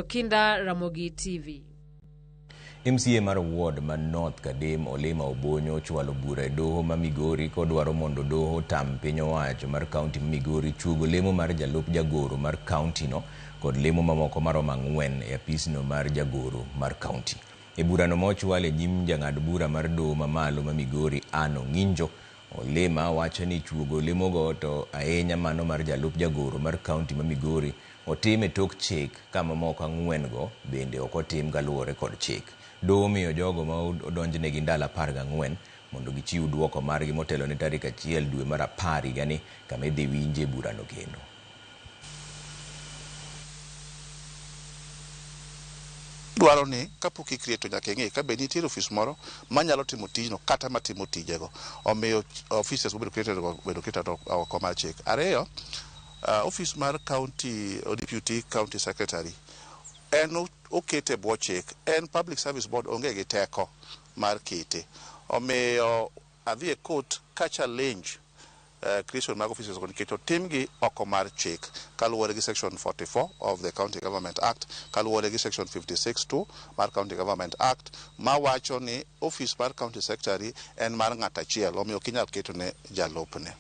Kinda Ramogi TV. MCA mar ward ma North Kadem Olema Obonyo chwalo bura e doho ma Migori kodwaro mondo doho tam piny owacho mar kaunti Migori chugo lemo mar jalup jagoro mar kaunti no kod lemo mamoko maromo 4 e apisno mar jagoro mar kaunti. E burano mochwal e nyim jang'ad bura mar doho mamalo ma Migori Ano Ng'injo, Olema wacho ni chugo lemogo to ahinya mano mar jalup jagoro mar kaunti ma Migori otim e tok chik ka mamoko 4 go bende ok otim kaluwore kod chik. Doho miyo jogo ma odonjnegi ndalo 14 mondo gichiw duoko margi motelo ne tarik 1 dwe mar 10 higani kama idhi winje burano kendo. Dwaro ni kapok ikreto nyaka ing'e ka be nitie ofis moro manyalo timo tijno kata matimo tijego. Omiyo offices bedo created oko mar chik. Ariyo, office mar county deputy county secretary en okete bwo chik. En public service board onge gi teko mar kete. Omiyo adhi e court ka challenge creation mag offices kon keto timgi oko mar chik kaluwore gi section 44 of the County Government Act, kaluwore gi section 56(2) mar County Government Act, ma wacho ni office mar county secretary en mar ng'at achiel, omiyo kinyal keto ne jalupne.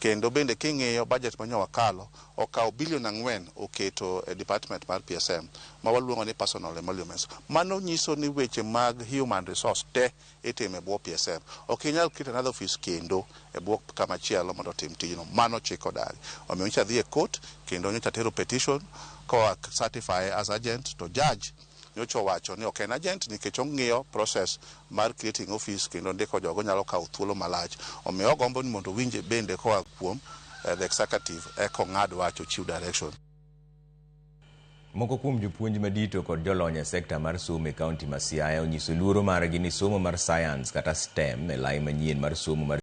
Kendo bende king'iyo budget manyo wakalo okaw $4 billion oketo e department mar PSM ma waluongo ni personal emoluments. Mano nyiso ni weche mag human resource te itime bwo PSM. Ok inyal keto another office kendo e bwo kama chielo mondo tim tijno. Mano chik odagi. Omiyo nyocha dhi e court kendo nyocha tero petition ko certify as agent to judge nyocha wacho ni ok en agent nikech ong'iyo process mar creating office kendo ndiko jogo nyalo kawo thuolo malach. Omiyo ogombo ni mondo winje bende koa kuom the executive eko ng'ad wacho chiw direction. Moko kuom jopuonj madito kod jolony e sekta mar somo e kaunti ma Siaya onyiso luoro margi ni somo mar science kata STEM e lai manyien mar somo mar